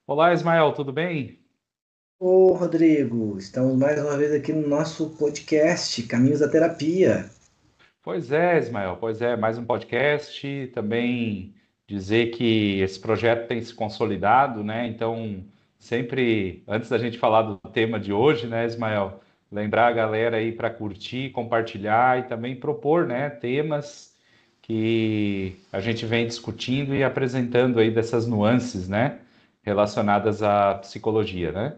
Olá, Ismael, tudo bem? Ô, Rodrigo, estamos mais uma vez aqui no nosso podcast Caminhos da Terapia. Pois é, Ismael, pois é, mais um podcast. Também dizer que esse projeto tem se consolidado, né? Então, sempre antes da gente falar do tema de hoje, né, Ismael, lembrar a galera aí para curtir, compartilhar e também propor, né, temas que a gente vem discutindo e apresentando aí dessas nuances, né, relacionadas à psicologia, né?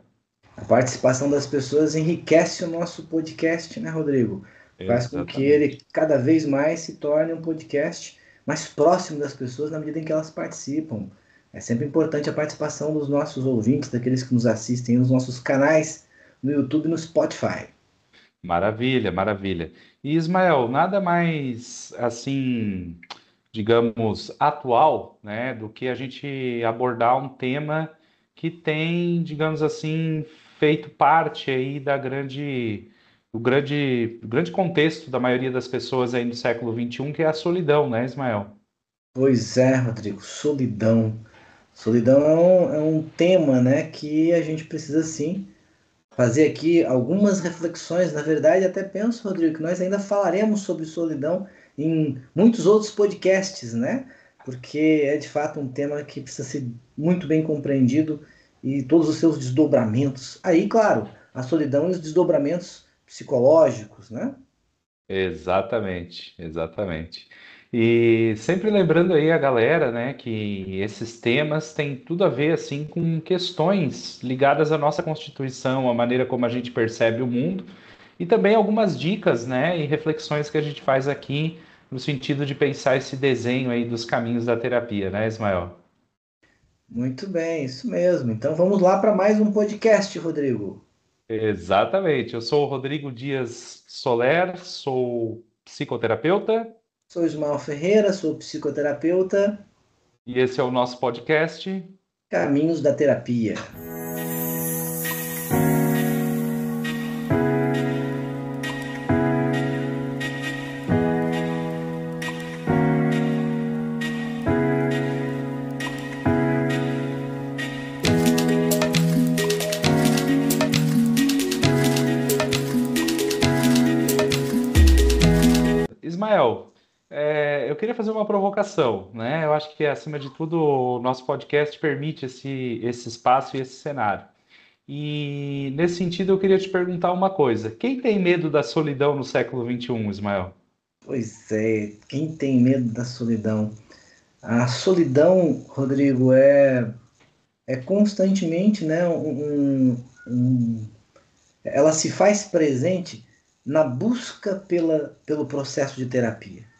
A participação das pessoas enriquece o nosso podcast, né, Rodrigo? Faz com que ele Exatamente. cada vez mais se torne um podcast mais próximo das pessoas na medida em que elas participam. É sempre importante a participação dos nossos ouvintes, daqueles que nos assistem nos nossos canais no YouTube e no Spotify. Maravilha, maravilha. E Ismael, nada mais assim, digamos, atual, né, do que a gente abordar um tema que tem, digamos assim, feito parte aí do grande contexto da maioria das pessoas aí no século XXI, que é a solidão, né, Ismael? Pois é, Rodrigo, solidão. Solidão é um tema, né, que a gente precisa sim fazer aqui algumas reflexões. Na verdade, até penso, Rodrigo, que nós ainda falaremos sobre solidão em muitos outros podcasts, né? Porque é de fato um tema que precisa ser muito bem compreendido e todos os seus desdobramentos. Aí, claro, a solidão e os desdobramentos psicológicos, né? Exatamente, exatamente. E sempre lembrando aí a galera, né, que esses temas têm tudo a ver assim com questões ligadas à nossa Constituição, a maneira como a gente percebe o mundo e também algumas dicas, né, e reflexões que a gente faz aqui no sentido de pensar esse desenho aí dos caminhos da terapia, né, Ismael? Muito bem, isso mesmo. Então vamos lá para mais um podcast, Rodrigo. Exatamente. Eu sou o Rodrigo Dias Soler, sou psicoterapeuta Sou Ismael Ferreira, sou psicoterapeuta, e esse é o nosso podcast. Caminhos da Terapia. Ismael, eu queria fazer uma provocação, né? Eu acho que, acima de tudo, o nosso podcast permite esse espaço e esse cenário. E, nesse sentido, eu queria te perguntar uma coisa. Quem tem medo da solidão no século XXI, Ismael? Pois é, quem tem medo da solidão? A solidão, Rodrigo, é constantemente, né, ela se faz presente na busca pelo processo de terapia.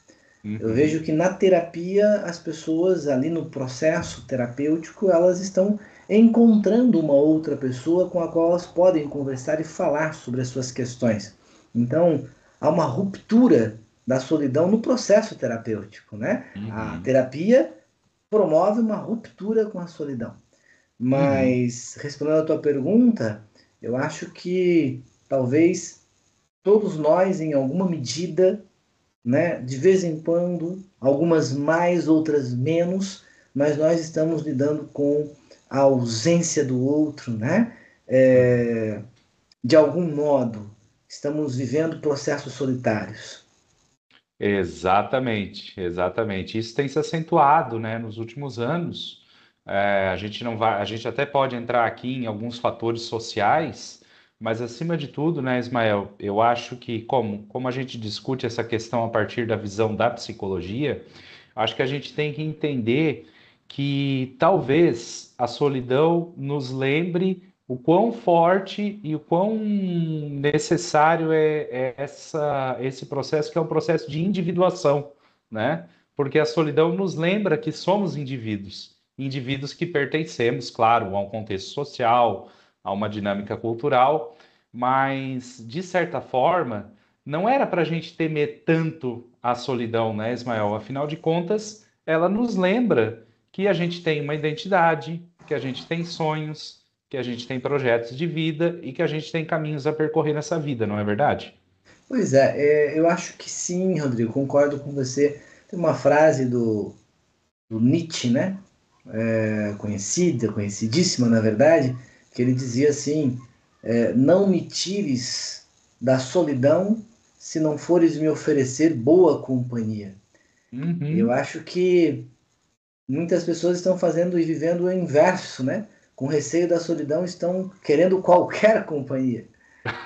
Eu Uhum, vejo que na terapia as pessoas ali no processo terapêutico elas estão encontrando uma outra pessoa com a qual elas podem conversar e falar sobre as suas questões. Então há uma ruptura da solidão no processo terapêutico, né? A uhum, terapia promove uma ruptura com a solidão. uhum. Mas respondendo à tua pergunta, eu acho que talvez todos nós, em alguma medida, né? De vez em quando, algumas mais, outras menos, mas nós estamos lidando com a ausência do outro, né? De algum modo, estamos vivendo processos solitários. Exatamente, exatamente. Isso tem se acentuado, né, nos últimos anos. A gente não vai, a gente até pode entrar aqui em alguns fatores sociais, mas acima de tudo, né, Ismael, eu acho que como a gente discute essa questão a partir da visão da psicologia, acho que a gente tem que entender que talvez a solidão nos lembre o quão forte e o quão necessário é esse processo, que é um processo de individuação, né? Porque a solidão nos lembra que somos indivíduos, indivíduos que pertencemos, claro, a um contexto social, a uma dinâmica cultural, mas, de certa forma, não era para a gente temer tanto a solidão, né, Ismael? Afinal de contas, ela nos lembra que a gente tem uma identidade, que a gente tem sonhos, que a gente tem projetos de vida e que a gente tem caminhos a percorrer nessa vida, não é verdade? Pois é, eu acho que sim, Rodrigo, concordo com você. Tem uma frase do Nietzsche, né? conhecida, conhecidíssima na verdade, que ele dizia assim: não me tires da solidão se não fores me oferecer boa companhia. Eu Uhum. acho que muitas pessoas estão fazendo e vivendo o inverso, né? Com receio da solidão, estão querendo qualquer companhia.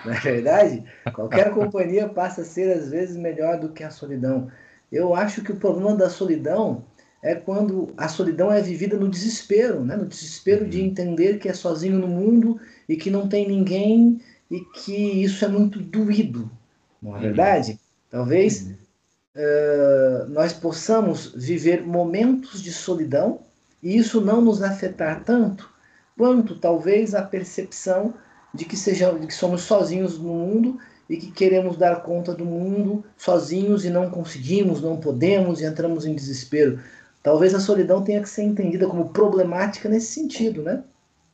Na verdade, qualquer companhia passa a ser às vezes melhor do que a solidão. Eu acho que o problema da solidão é quando a solidão é vivida no desespero, né? No desespero de Uhum. entender que é sozinho no mundo e que não tem ninguém e que isso é muito doído, não é Uhum. verdade? Talvez Uhum. nós possamos viver momentos de solidão e isso não nos afetar tanto quanto talvez a percepção de que somos sozinhos no mundo e que queremos dar conta do mundo sozinhos e não conseguimos, não podemos e entramos em desespero. Talvez a solidão tenha que ser entendida como problemática nesse sentido, né?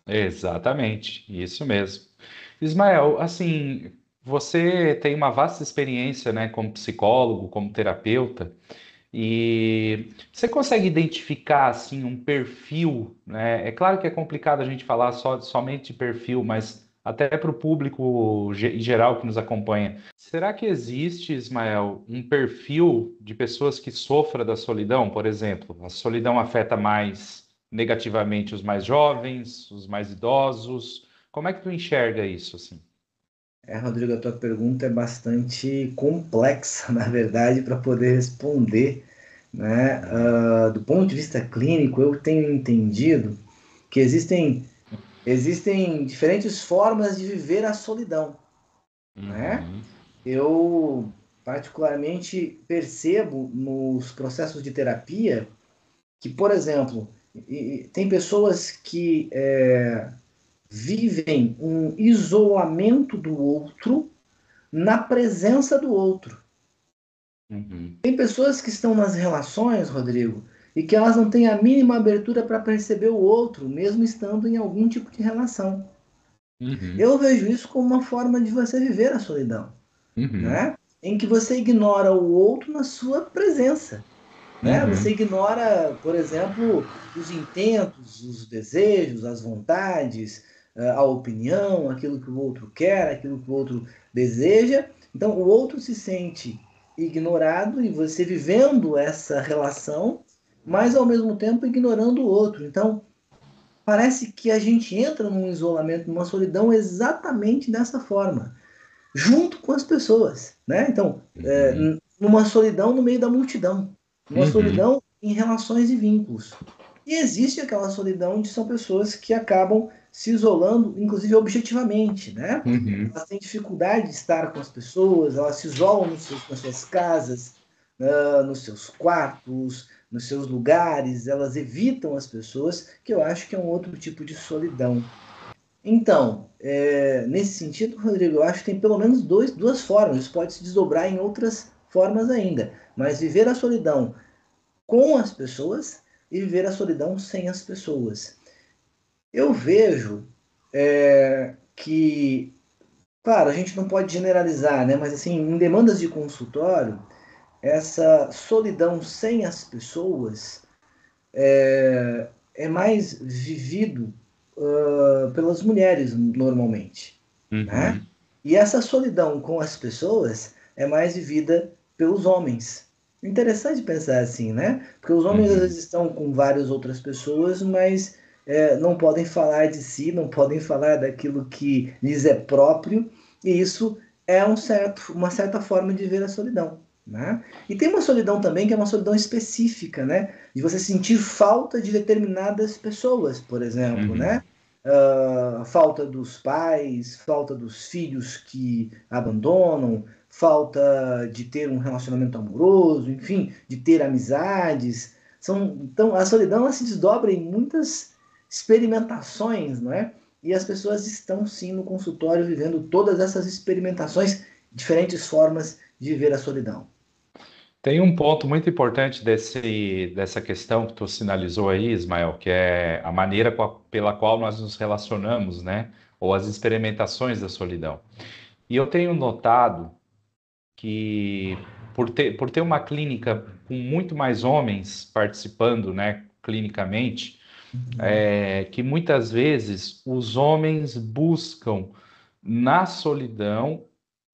Exatamente, isso mesmo. Ismael, assim, você tem uma vasta experiência, né, como psicólogo, como terapeuta, e você consegue identificar, assim, um perfil, né? É claro que é complicado a gente falar somente de perfil, mas até para o público em geral que nos acompanha. Será que existe, Ismael, um perfil de pessoas que sofra da solidão? Por exemplo, a solidão afeta mais negativamente os mais jovens, os mais idosos? Como é que tu enxerga isso, assim? Rodrigo, a tua pergunta é bastante complexa, na verdade, para poder responder, né? Uhum. Do ponto de vista clínico, eu tenho entendido que existem diferentes formas de viver a solidão, né? Uhum. Eu particularmente percebo nos processos de terapia que, por exemplo, tem pessoas que vivem um isolamento do outro na presença do outro. Uhum. Tem pessoas que estão nas relações, Rodrigo, e que elas não têm a mínima abertura para perceber o outro, mesmo estando em algum tipo de relação. Uhum. Eu vejo isso como uma forma de você viver a solidão, Uhum. né? Em que você ignora o outro na sua presença, né? Você Uhum. ignora, por exemplo, os intentos, os desejos, as vontades, a opinião, aquilo que o outro quer, aquilo que o outro deseja. Então, o outro se sente ignorado e você vivendo essa relação, mas ao mesmo tempo ignorando o outro. Então, parece que a gente entra num isolamento, numa solidão exatamente dessa forma, junto com as pessoas, né? Então, Uhum. numa solidão no meio da multidão, numa Uhum. solidão em relações e vínculos. E existe aquela solidão de são pessoas que acabam se isolando, inclusive objetivamente, né? Uhum. Elas têm dificuldade de estar com as pessoas, elas se isolam nas suas casas, nos seus quartos, nos seus lugares, elas evitam as pessoas, que eu acho que é um outro tipo de solidão. Então, nesse sentido, Rodrigo, eu acho que tem pelo menos duas formas, isso pode se desdobrar em outras formas ainda, mas viver a solidão com as pessoas e viver a solidão sem as pessoas. Eu vejo que, claro, a gente não pode generalizar, né? Mas assim, em demandas de consultório, essa solidão sem as pessoas é mais vivido pelas mulheres normalmente, né? Uhum. E essa solidão com as pessoas é mais vivida pelos homens. Interessante pensar assim, né? Porque os homens às Uhum. vezes estão com várias outras pessoas, mas não podem falar de si, não podem falar daquilo que lhes é próprio, e isso é uma certa forma de ver a solidão, né? E tem uma solidão também que é uma solidão específica, né? De você sentir falta de determinadas pessoas, por exemplo, né? Uhum. Falta dos pais, falta dos filhos que abandonam, falta de ter um relacionamento amoroso, enfim, de ter amizades. Então, a solidão ela se desdobra em muitas experimentações, não é? E as pessoas estão sim no consultório vivendo todas essas experimentações, diferentes formas de viver a solidão. Tem um ponto muito importante dessa questão que tu sinalizou aí, Ismael, que é a maneira pela qual nós nos relacionamos, né? Ou as experimentações da solidão. E eu tenho notado que, por ter uma clínica com muito mais homens participando, né, clinicamente, Uhum. que muitas vezes os homens buscam na solidão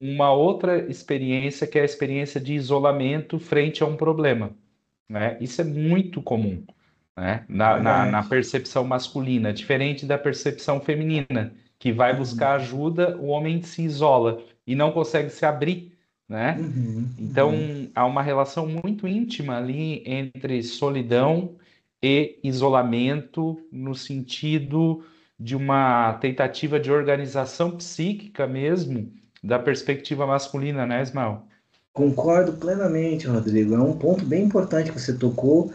uma outra experiência que é a experiência de isolamento frente a um problema, né? Isso é muito comum, né? Na Verdade. percepção masculina, diferente da percepção feminina, que vai buscar Uhum. ajuda, o homem se isola e não consegue se abrir, né? Uhum. Então, Uhum. há uma relação muito íntima ali entre solidão e isolamento, no sentido de uma tentativa de organização psíquica mesmo, da perspectiva masculina, né, Ismael? Concordo plenamente, Rodrigo. É um ponto bem importante que você tocou.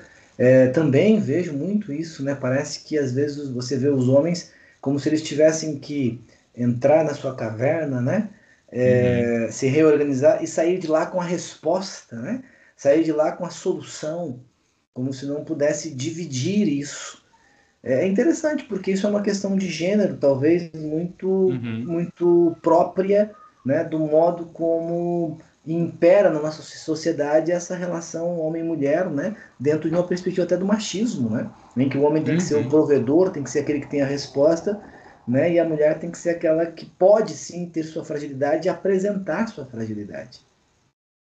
Também vejo muito isso, né? Parece que às vezes você vê os homens como se eles tivessem que entrar na sua caverna, né? Uhum, Se reorganizar e sair de lá com a resposta, né? Sair de lá com a solução, como se não pudesse dividir isso. É interessante porque isso é uma questão de gênero, talvez muito, uhum, muito própria, né, do modo como impera na nossa sociedade essa relação homem-mulher, né, dentro de uma perspectiva até do machismo, né, em que o homem tem que ser o uhum, provedor, tem que ser aquele que tem a resposta, né, e a mulher tem que ser aquela que pode sim ter sua fragilidade e apresentar sua fragilidade.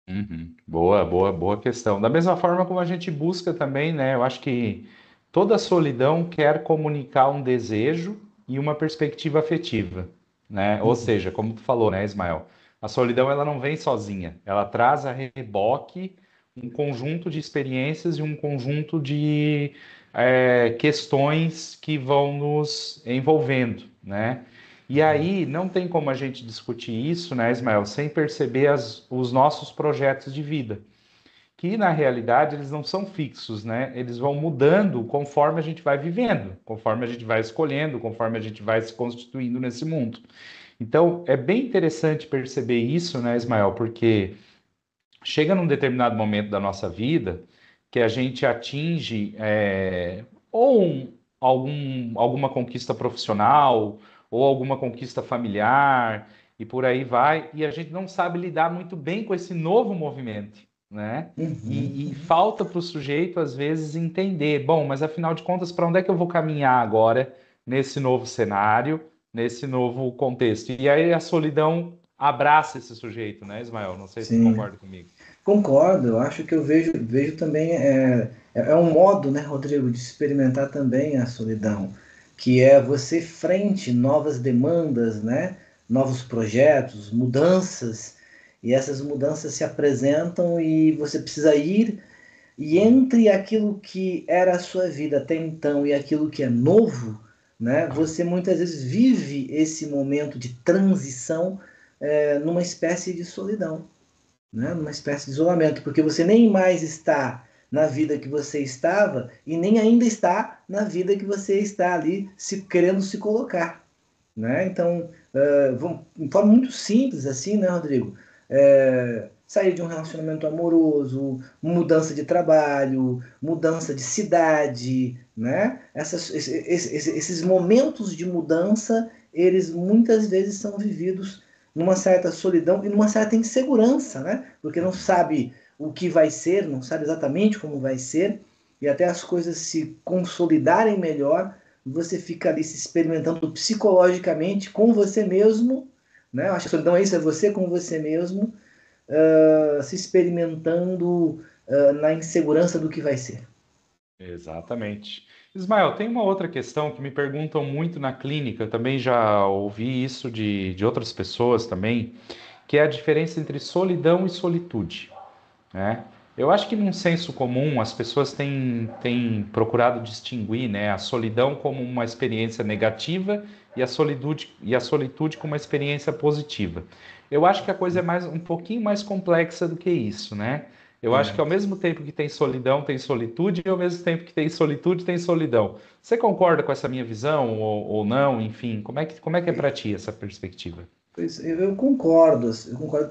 uhum. Boa, boa, boa questão. Da mesma forma como a gente busca também, né? Eu acho que toda solidão quer comunicar um desejo e uma perspectiva afetiva, né? Ou Uhum. seja, como tu falou, né, Ismael? A solidão ela não vem sozinha, ela traz a reboque um conjunto de experiências e um conjunto de questões que vão nos envolvendo, né? E aí não tem como a gente discutir isso, né, Ismael, sem perceber os nossos projetos de vida, que na realidade eles não são fixos, né? Eles vão mudando conforme a gente vai vivendo, conforme a gente vai escolhendo, conforme a gente vai se constituindo nesse mundo. Então é bem interessante perceber isso, né, Ismael, porque chega num determinado momento da nossa vida que a gente atinge ou alguma conquista profissional ou alguma conquista familiar e por aí vai, e a gente não sabe lidar muito bem com esse novo movimento, né? Uhum. E falta para o sujeito, às vezes, entender, bom, mas afinal de contas, para onde é que eu vou caminhar agora nesse novo cenário, nesse novo contexto? E aí a solidão abraça esse sujeito, né, Ismael? Não sei se tu Sim. concorda comigo. Concordo, eu acho que eu vejo também, é um modo, né, Rodrigo, de experimentar também a solidão, que é você frente novas demandas, né, novos projetos, mudanças, e essas mudanças se apresentam e você precisa ir, e entre aquilo que era a sua vida até então e aquilo que é novo, né, você muitas vezes vive esse momento de transição, numa espécie de solidão, né? Numa espécie de isolamento, porque você nem mais está na vida que você estava e nem ainda está na vida que você está ali querendo se colocar, né? Então, de forma muito simples assim, né, Rodrigo? Sair de um relacionamento amoroso, mudança de trabalho, mudança de cidade, né? Esses momentos de mudança, eles muitas vezes são vividos numa certa solidão e numa certa insegurança, né? Porque não sabe o que vai ser, não sabe exatamente como vai ser, e até as coisas se consolidarem melhor, você fica ali se experimentando psicologicamente com você mesmo, né? Eu acho que a solidão é isso, é você com você mesmo, se experimentando na insegurança do que vai ser. Exatamente. Ismael, tem uma outra questão que me perguntam muito na clínica, eu também já ouvi isso de outras pessoas também, que é a diferença entre solidão e solitude, né? Eu acho que num senso comum as pessoas têm procurado distinguir, né, a solidão como uma experiência negativa e a solitude como uma experiência positiva. Eu acho que a coisa é um pouquinho mais complexa do que isso, né? Eu acho que ao Certo. mesmo tempo que tem solidão, tem solitude, e ao mesmo tempo que tem solitude, tem solidão. Você concorda com essa minha visão ou não? Enfim, como é que é para ti essa perspectiva? Pois eu concordo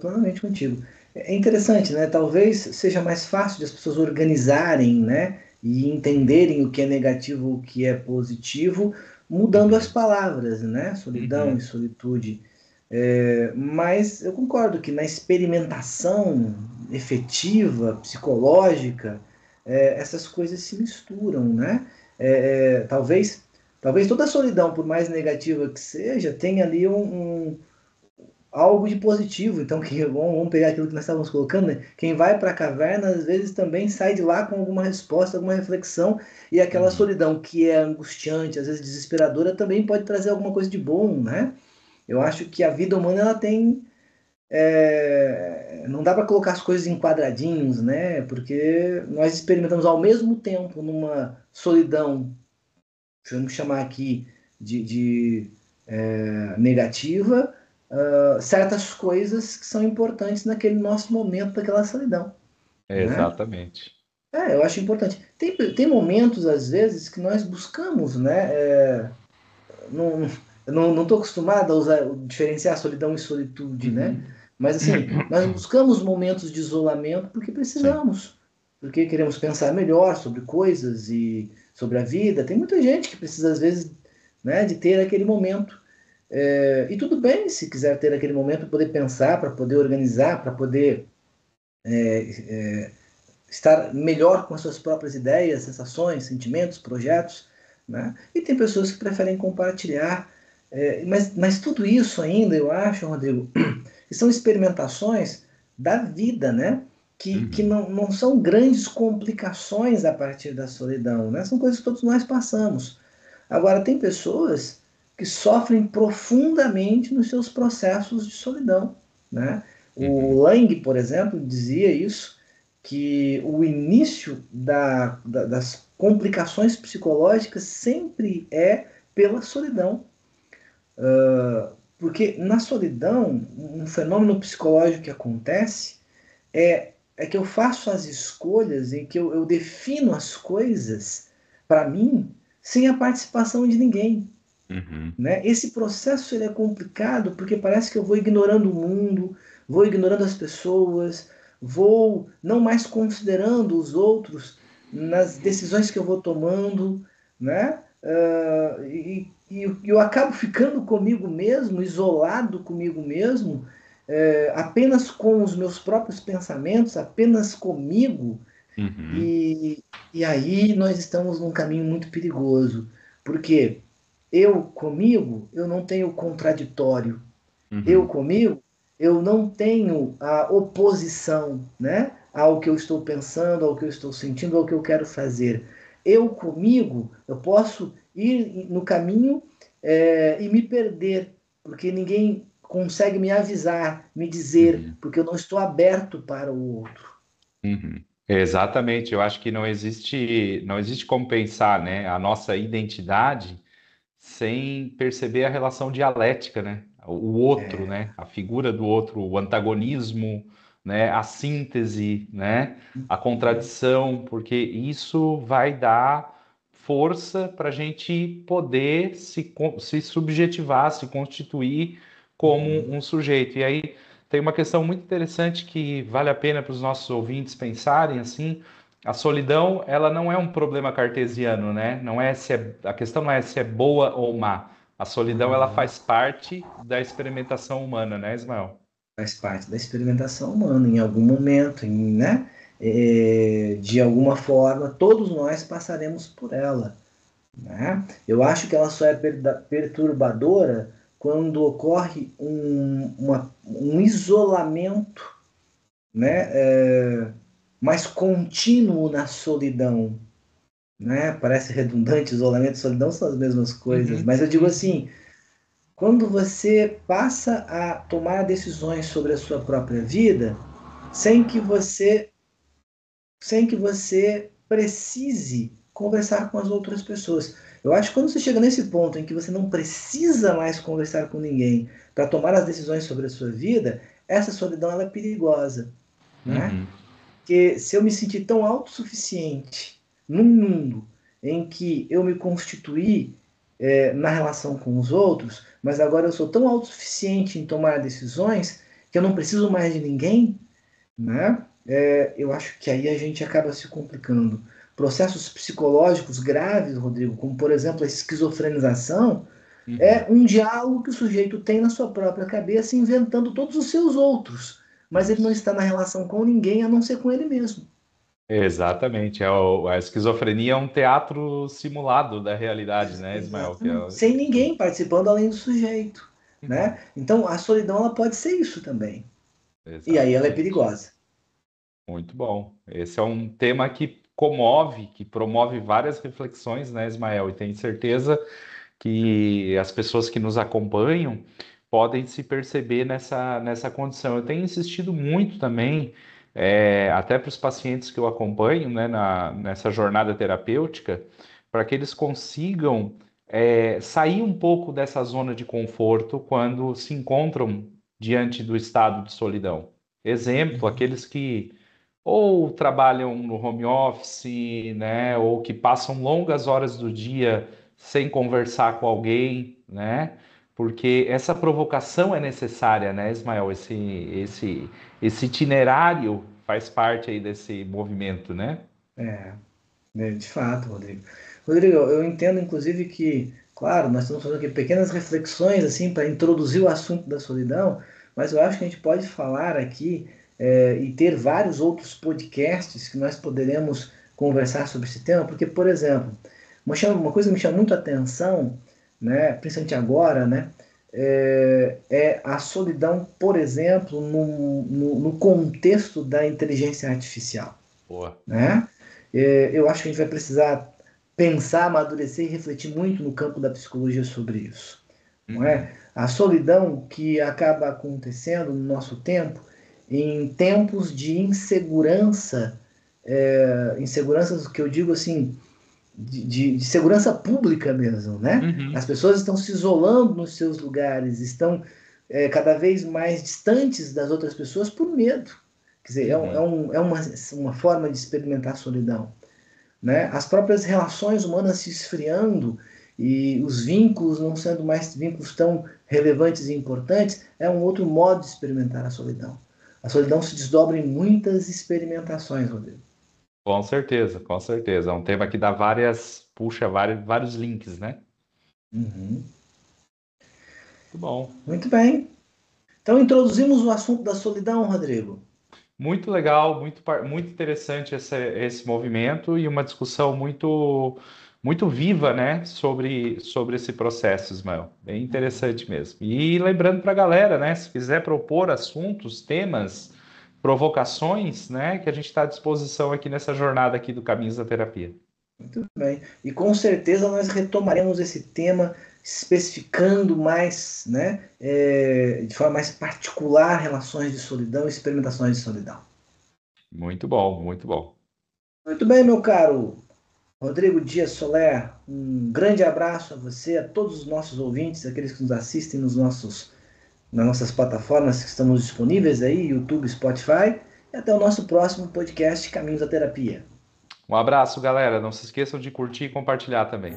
plenamente contigo. É interessante, né? Talvez seja mais fácil de as pessoas organizarem, né? E entenderem o que é negativo, o que é positivo, mudando as Uhum, palavras, né? Solidão e uhum, solitude. Mas eu concordo que na experimentação efetiva, psicológica, essas coisas se misturam, né? Talvez toda solidão, por mais negativa que seja, tenha ali algo de positivo. Então, vamos pegar aquilo que nós estávamos colocando, né? Quem vai para a caverna, às vezes também sai de lá com alguma resposta, alguma reflexão, e aquela Uhum. solidão que é angustiante, às vezes desesperadora, também pode trazer alguma coisa de bom, né? Eu acho que a vida humana, ela tem... não dá para colocar as coisas em quadradinhos, né? Porque nós experimentamos ao mesmo tempo numa solidão, vamos chamar aqui de negativa, certas coisas que são importantes naquele nosso momento, daquela solidão, né? Exatamente. Eu acho importante. Tem momentos, às vezes, que nós buscamos, né? Não, não estou acostumado a diferenciar solidão e solitude, né? Uhum. Mas, assim, nós buscamos momentos de isolamento porque Sim. precisamos, porque queremos pensar melhor sobre coisas e sobre a vida. Tem muita gente que precisa, às vezes, né, de ter aquele momento. E tudo bem se quiser ter aquele momento para poder pensar, para poder organizar, para poder estar melhor com as suas próprias ideias, sensações, sentimentos, projetos, né? E tem pessoas que preferem compartilhar. Mas tudo isso ainda, eu acho, Rodrigo, que são experimentações da vida, né? Que Uhum. não são grandes complicações a partir da solidão, né? São coisas que todos nós passamos. Agora, tem pessoas que sofrem profundamente nos seus processos de solidão, né? O Uhum. Lang, por exemplo, dizia isso, que o início das complicações psicológicas sempre é pela solidão. Porque na solidão, um fenômeno psicológico que acontece é que eu faço as escolhas em que eu defino as coisas para mim sem a participação de ninguém. Uhum. Né? Esse processo ele é complicado porque parece que eu vou ignorando o mundo, vou ignorando as pessoas, vou não mais considerando os outros nas decisões que eu vou tomando, né? Eu acabo ficando comigo mesmo, isolado comigo mesmo, apenas com os meus próprios pensamentos, apenas comigo, Uhum. e, e aí nós estamos num caminho muito perigoso, porque eu comigo, eu não tenho contraditório. Eu Uhum. comigo, eu não tenho a oposição, né? Ao que eu estou pensando, ao que eu estou sentindo, ao que eu quero fazer. Eu comigo, eu posso ir no caminho e me perder, porque ninguém consegue me avisar, me dizer, Uhum. porque eu não estou aberto para o outro. Uhum. Exatamente, eu acho que não existe como pensar, né, a nossa identidade sem perceber a relação dialética, né? O outro, É, né? A figura do outro, o antagonismo, né? A síntese, né? A contradição, porque isso vai dar força para a gente poder se subjetivar, se constituir como um sujeito. E aí tem uma questão muito interessante que vale a pena para os nossos ouvintes pensarem assim. A solidão, ela não é um problema cartesiano, né? Não é se a questão não é se é boa ou má. A solidão, ela uhum. faz parte da experimentação humana, né, Ismael? Faz parte da experimentação humana, em algum momento, né? De alguma forma, todos nós passaremos por ela, né? Eu acho que ela só é perturbadora quando ocorre um isolamento, né? Mais contínuo na solidão, né? Parece redundante, isolamento e solidão são as mesmas coisas, Uhum, mas eu digo uhum, assim, quando você passa a tomar decisões sobre a sua própria vida, sem que você, sem que você precise conversar com as outras pessoas. Eu acho que quando você chega nesse ponto em que você não precisa mais conversar com ninguém para tomar as decisões sobre a sua vida, essa solidão ela é perigosa, né? uhum, Porque se eu me sentir tão autossuficiente num mundo em que eu me constituí na relação com os outros, mas agora eu sou tão autossuficiente em tomar decisões que eu não preciso mais de ninguém, né? Eu acho que aí a gente acaba se complicando. Processos psicológicos graves, Rodrigo, como por exemplo a esquizofrenização, uhum, é um diálogo que o sujeito tem na sua própria cabeça, inventando todos os seus outros, mas ele não isso. está na relação com ninguém a não ser com ele mesmo. Exatamente. A esquizofrenia é um teatro simulado da realidade, né, Ismael? Exatamente. Sem ninguém participando além do sujeito, Uhum. né? Então, a solidão ela pode ser isso também. E aí ela é Exatamente. perigosa. Muito bom. Esse é um tema que comove, que promove várias reflexões, né, Ismael? E tenho certeza que as pessoas que nos acompanham podem se perceber nessa condição. Eu tenho insistido muito também, até para os pacientes que eu acompanho, né, nessa jornada terapêutica, para que eles consigam sair um pouco dessa zona de conforto quando se encontram diante do estado de solidão. Exemplo, Uhum. aqueles que ou trabalham no home office, né, ou que passam longas horas do dia sem conversar com alguém, né? Porque essa provocação é necessária, né, Ismael? Esse itinerário faz parte aí desse movimento, né? É, de fato, Rodrigo. Rodrigo, eu entendo inclusive que, claro, nós estamos fazendo aqui pequenas reflexões assim para introduzir o assunto da solidão, mas eu acho que a gente pode falar aqui e ter vários outros podcasts que nós poderemos conversar sobre esse tema, porque, por exemplo, uma coisa que me chama muito a atenção, né, principalmente agora, né, é a solidão, por exemplo, no contexto da inteligência artificial, Boa. né? Eu acho que a gente vai precisar pensar, amadurecer e refletir muito no campo da psicologia sobre isso, não Uhum. é? A solidão que acaba acontecendo no nosso tempo, em tempos de insegurança, inseguranças que eu digo assim, de segurança pública mesmo, né? Uhum. As pessoas estão se isolando nos seus lugares, estão cada vez mais distantes das outras pessoas por medo. Quer dizer, Uhum. é uma forma de experimentar a solidão, né? As próprias relações humanas se esfriando e os vínculos não sendo mais vínculos tão relevantes e importantes, é um outro modo de experimentar a solidão. A solidão se desdobra em muitas experimentações, Rodrigo. Com certeza, com certeza. É um tema que dá puxa vários links, né? Uhum. Muito bom. Muito bem. Então introduzimos o assunto da solidão, Rodrigo. Muito legal, muito interessante esse movimento e uma discussão muito viva, né, sobre esse processo, Ismael. Bem interessante mesmo. E lembrando para a galera, né, se quiser propor assuntos, temas, provocações, né, que a gente está à disposição aqui nessa jornada aqui do Caminhos da Terapia. Muito bem. E com certeza nós retomaremos esse tema especificando mais, né, de forma mais particular, relações de solidão e experimentações de solidão. Muito bom, muito bom. Muito bem, meu caro Rodrigo Dias Soler, um grande abraço a você, a todos os nossos ouvintes, aqueles que nos assistem nas nossas plataformas que estamos disponíveis aí, YouTube, Spotify, e até o nosso próximo podcast Caminhos da Terapia. Um abraço, galera. Não se esqueçam de curtir e compartilhar também.